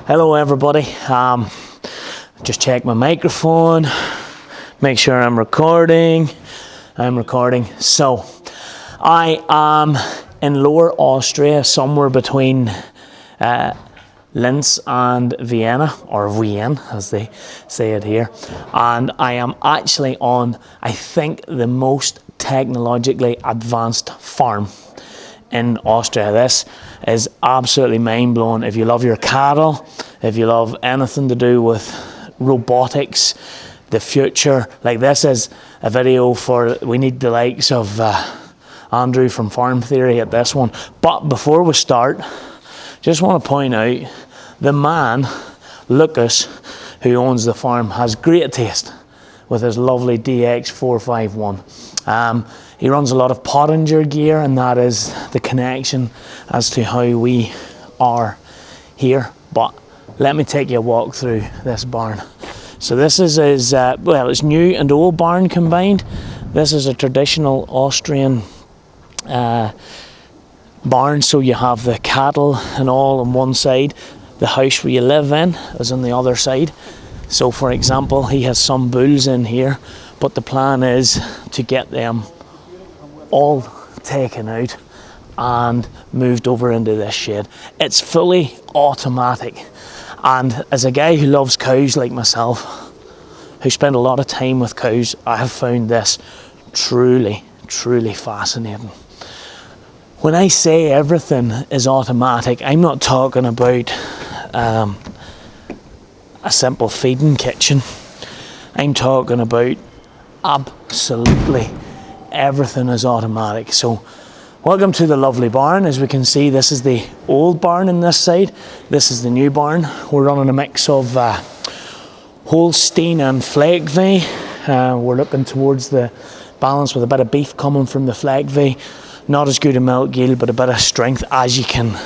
Hello everybody, just check my microphone, make sure I'm recording. So, I am in Lower Austria, somewhere between Linz and Vienna, or Wien as they say it here. And I am actually on, I think, the most technologically advanced farm in Austria. This is absolutely mind-blowing. If you love your cattle, if you love anything to do with robotics, the future, like this is a video for, we need the likes of Andrew from Farm Theory at this one. But before we start, just want to point out, the man, Lucas, who owns the farm, has great taste with his lovely DX451. He runs a lot of Pottinger gear, and that is the connection as to how we are here. But let me take you a walk through this barn. So this is his, well, it's new and old barn combined. This is a traditional Austrian barn, so you have the cattle and all on one side. The house where you live in is on the other side. So for example, he has some bulls in here, but the plan is to get them all taken out and moved over into this shed. It's fully automatic, and as a guy who loves cows like myself, who spent a lot of time with cows, I have found this truly fascinating. When I say everything is automatic, I'm not talking about a simple feeding kitchen. I'm talking about absolutely everything is automatic. So welcome to the lovely barn. As we can see, this is the old barn on this side, this is the new barn. We're running a mix of Holstein and Fleckvieh. We're looking towards the balance with a bit of beef coming from the Fleckvieh. Not as good a milk yield, but a bit of strength, as you can,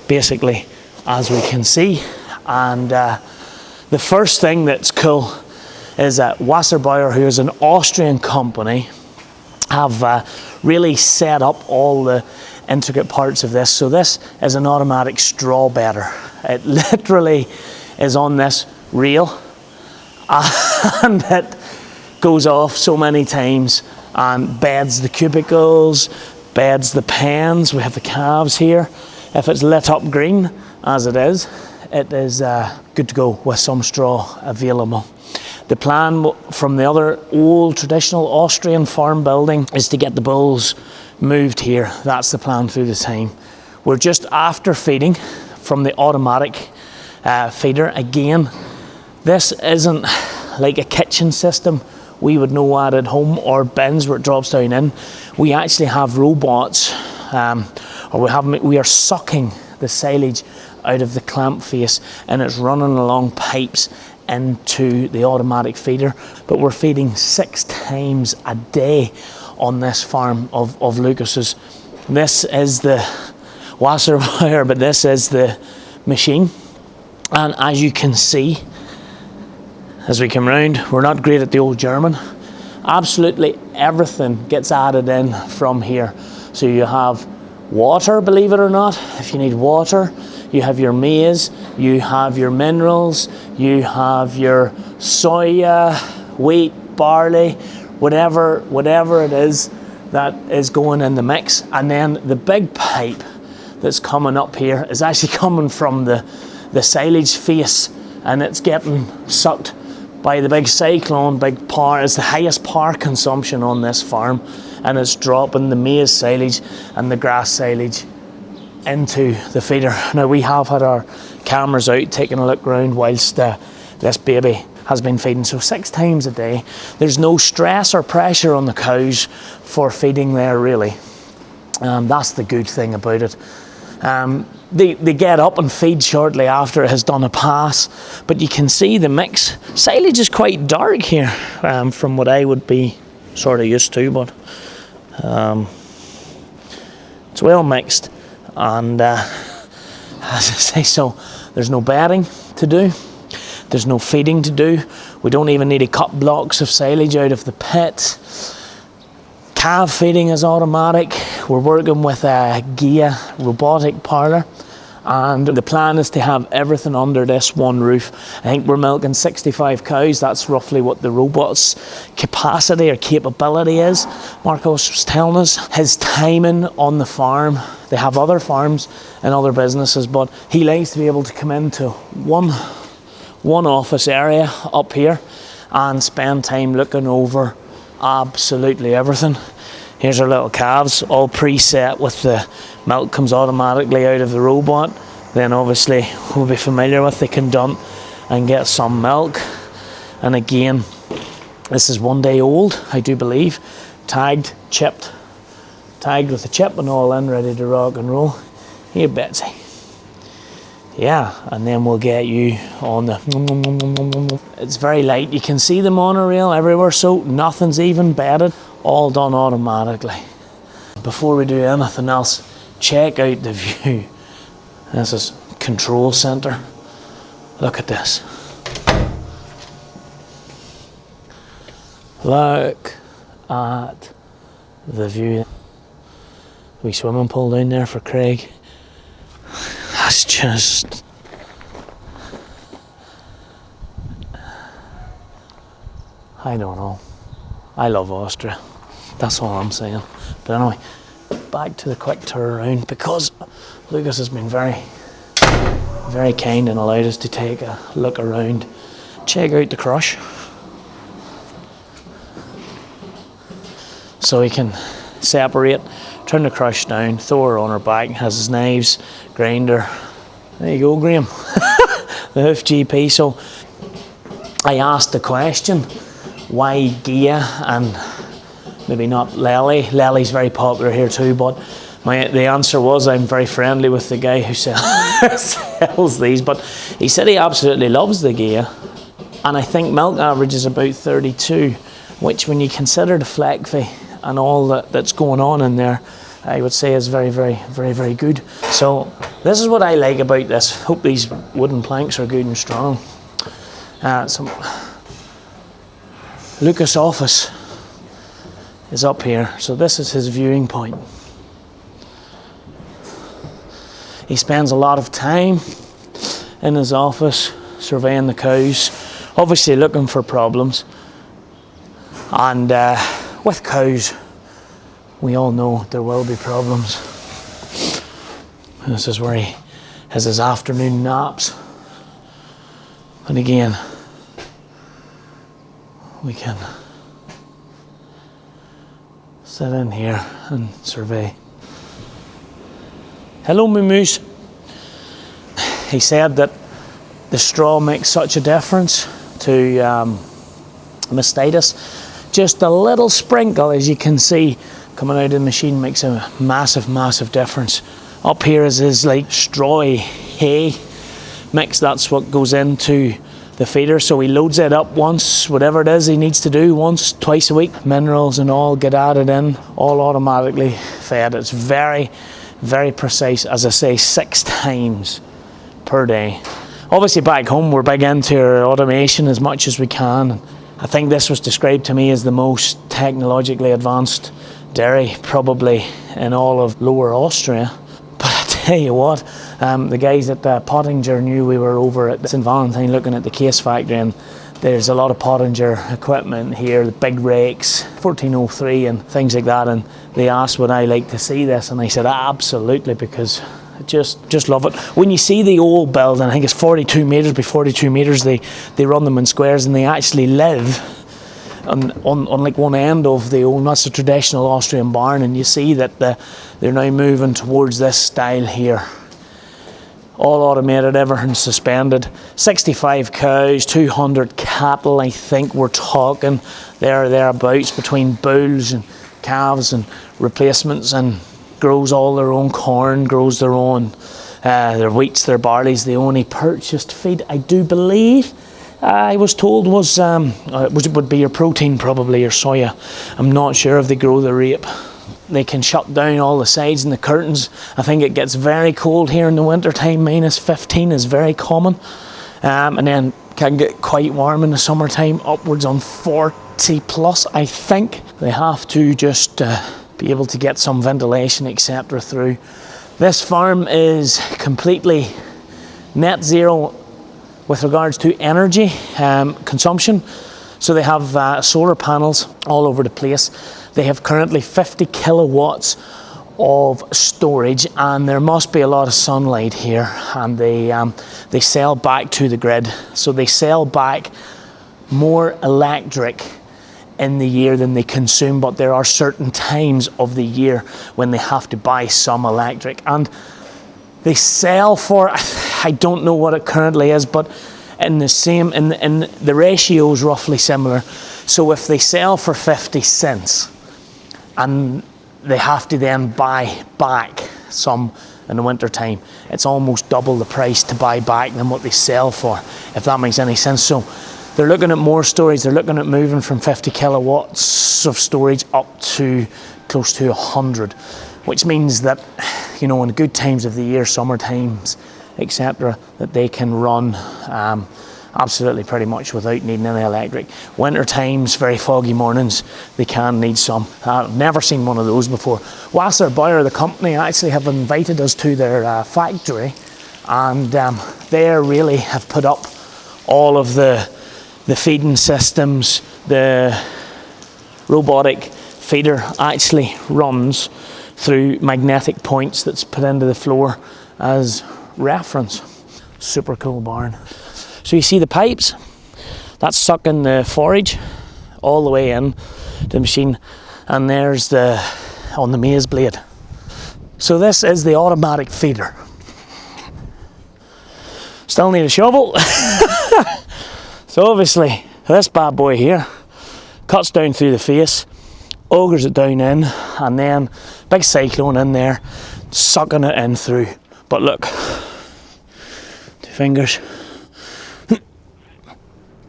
basically, as we can see. And the first thing that's cool is that Wasserbauer, who is an Austrian company, have really set up all the intricate parts of this. So this is an automatic straw bedder. It literally is on this reel and it goes off so many times and beds the cubicles, beds the pens. We have the calves here. If it's lit up green, as it is good to go with some straw available. The plan from the other old traditional Austrian farm building is to get the bulls moved here. That's the plan through the time. We're just after feeding from the automatic feeder. Again, this isn't like a kitchen system we would know at home, or bins where it drops down in. We actually have robots, we are sucking the silage out of the clamp face, and it's running along pipes into the automatic feeder. But we're feeding 6 times a day on this farm of Lucas's. This is the Wasserbauer, but this is the machine. And as you can see, as we come round, we're not great at the old German. Absolutely everything gets added in from here. So you have water, believe it or not, if you need water. You have your maize, you have your minerals, you have your soya, wheat, barley, whatever it is that is going in the mix. And then the big pipe that's coming up here is actually coming from the silage face, and it's getting sucked by the big cyclone, big power. It's the highest power consumption on this farm, and it's dropping the maize silage and the grass silage into the feeder. Now we have had our cameras out taking a look around whilst this baby has been feeding. So 6 times a day. There's no stress or pressure on the cows for feeding there, really. That's the good thing about it. They get up and feed shortly after it has done a pass, but you can see the mix. Silage is quite dark here from what I would be sort of used to, but it's well mixed. And as I say, so there's no bedding to do, there's no feeding to do. We don't even need to cut blocks of silage out of the pit. Calf feeding is automatic. We're working with a Gia robotic parlour, And the plan is to have everything under this one roof. I think we're milking 65 cows. That's roughly what the robot's capacity or capability is. Marcos was telling us his timing on the farm. They have other farms and other businesses, but he likes to be able to come into one office area up here and spend time looking over absolutely everything. Here's our little calves, all preset with the milk comes automatically out of the robot. Then obviously we'll be familiar with, they can dump and get some milk. And again, this is 1 day old, I do believe. Tagged, chipped, tagged with a chip and all in, ready to rock and roll. Here, Betsy. Yeah, and then we'll get you on the... It's very light. You can see the monorail everywhere, so nothing's even bedded. All done automatically. Before we do anything else, check out the view. This is control center. Look at this. Look at the view. Wee swimming pool down there for Craig. That's just... I don't know. I love Austria. That's all I'm saying. But anyway, back to the quick tour around, because Lucas has been very, very kind and allowed us to take a look around. Check out the crush. So he can separate, turn the crush down, throw her on her back, has his knives, grinder. There you go, Graham. The hoof GP. So I asked the question, why Gia and maybe not Lely? Lely's very popular here too, but the answer was, I'm very friendly with the guy who sells these, but he said he absolutely loves the Gia. And I think milk average is about 32, which when you consider the fleck fee and all that's going on in there, I would say is very, very, very, very good. So this is what I like about this. Hope these wooden planks are good and strong. Lucas' office is up here, so this is his viewing point. He spends a lot of time in his office surveying the cows, obviously looking for problems. And with cows, we all know there will be problems. This is where he has his afternoon naps. And again, we can sit in here and survey. Hello, Moo-moos. He said that the straw makes such a difference to mastitis. Just a little sprinkle, as you can see, coming out of the machine makes a massive, massive difference. Up here is his like strawy hay mix. That's what goes into the feeder. So he loads it up once, whatever it is he needs to do, once, twice a week. Minerals and all get added in, all automatically fed. It's very, very precise. As I say, 6 times per day. Obviously back home we're big into our automation as much as we can. I think this was described to me as the most technologically advanced dairy probably in all of Lower Austria. But I tell you what, the guys at Pottinger knew we were over at St Valentine looking at the case factory, and there's a lot of Pottinger equipment here, the big rakes, 1403 and things like that, and they asked would I like to see this, and I said absolutely, because I just love it. When you see the old build, and I think it's 42 metres by 42 metres, they run them in squares, and they actually live on like one end of the old, that's a traditional Austrian barn, and you see that they're now moving towards this style here. All automated, everything suspended. 65 cows, 200 cattle, I think we're talking thereabouts, between bulls and calves and replacements, and grows all their own corn, grows their own their wheats, their barleys. The only purchased feed, I do believe, I was told would be your protein, probably your soya. I'm not sure if they grow the rape. They can shut down all the sides and the curtains. I think it gets very cold here in the winter time. Minus 15 is very common, and then can get quite warm in the summertime, upwards on 40 plus. I think they have to just be able to get some ventilation, etc. through. This farm is completely net zero with regards to energy consumption. So they have solar panels all over the place. They have currently 50 kilowatts of storage, and there must be a lot of sunlight here, and they sell back to the grid. So they sell back more electric in the year than they consume, but there are certain times of the year when they have to buy some electric, and they sell for, I don't know what it currently is, but in the ratio is roughly similar. So if they sell for 50 cents and they have to then buy back some in the winter time, it's almost double the price to buy back than what they sell for, if that makes any sense. So they're looking at more storage. They're looking at moving from 50 kilowatts of storage up to close to 100, which means that, you know, in good times of the year, summer times, etc., that they can run absolutely pretty much without needing any electric. Winter times, very foggy mornings, they can need some. I've never seen one of those before. Wasser-Bauer, the company, actually have invited us to their factory, and they really have put up all of the feeding systems. The robotic feeder actually runs through magnetic points that's put into the floor as reference. Super cool barn. So you see the pipes, that's sucking the forage all the way in to the machine, and there's on the maize blade. So this is the automatic feeder. Still need a shovel. So obviously this bad boy here cuts down through the face, augers it down in, and then big cyclone in there, sucking it in through. But look, 2 fingers.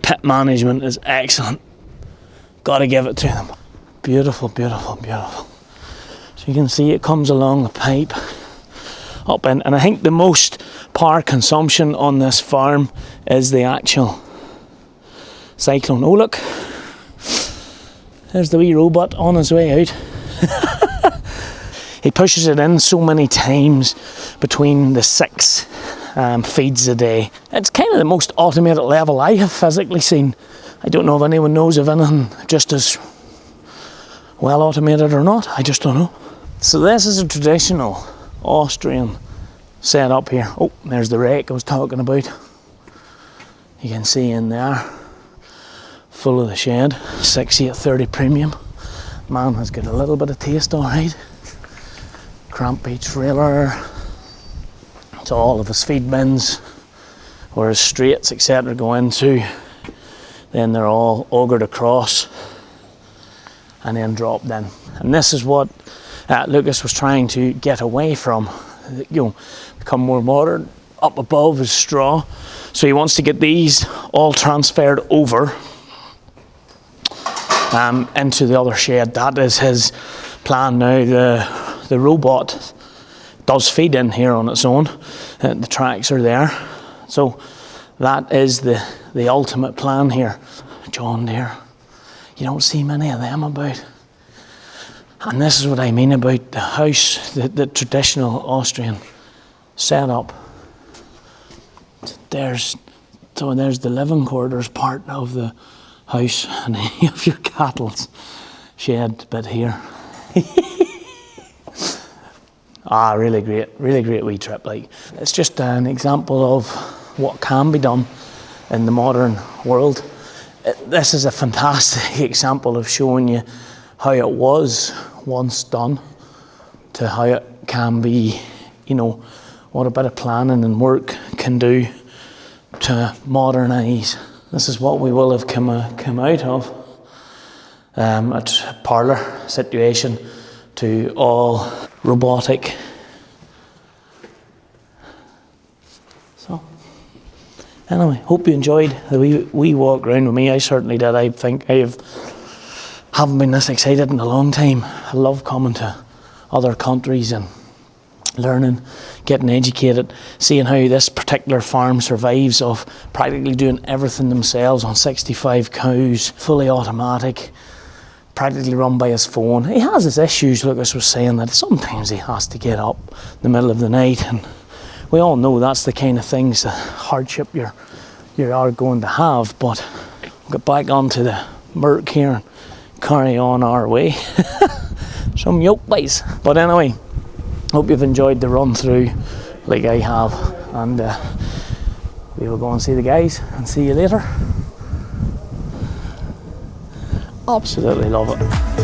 Pit management is excellent. Got to give it to them. Beautiful, beautiful, beautiful. So you can see it comes along the pipe up in, and I think the most power consumption on this farm is the actual cyclone. Oh look, there's the wee robot on his way out. He pushes it in so many times between the 6 feeds a day. It's kind of the most automated level I have physically seen. I don't know if anyone knows of anything just as well automated or not. I just don't know. So this is a traditional Austrian setup here. Oh, there's the rake I was talking about. You can see in there, full of the shed, 6830 premium. Man has got a little bit of taste, alright. Crampy trailer. So all of his feed bins, where his straights, etc. go into, then they're all augered across and then dropped in. And this is what Lucas was trying to get away from, you know, become more modern. Up above is straw, so he wants to get these all transferred over into the other shed. That is his plan now. The robot does feed in here on its own. The tracks are there. So that is the ultimate plan here. John Deere. You don't see many of them about. And this is what I mean about the house, the traditional Austrian setup. There's the living quarters part of the house, and then you have your cattle's shed bit here. Really great wee trip. Like, it's just an example of what can be done in the modern world. This is a fantastic example of showing you how it was once done to how it can be, you know, what a bit of planning and work can do to modernise. This is what we will have come out of, a parlour situation to all robotic. So anyway, hope you enjoyed the wee walk around with me. I certainly did. I think I haven't been this excited in a long time. I love coming to other countries and learning, getting educated, seeing how this particular farm survives of practically doing everything themselves on 65 cows, fully automatic, practically run by his phone. He has his issues, Lucas was saying, that sometimes he has to get up in the middle of the night, and we all know that's the kind of things, the hardship you are going to have. But we'll get back onto the Merc here and carry on our way. Some yoke boys. But anyway, hope you've enjoyed the run through like I have, and we will go and see the guys and see you later. Absolutely love it.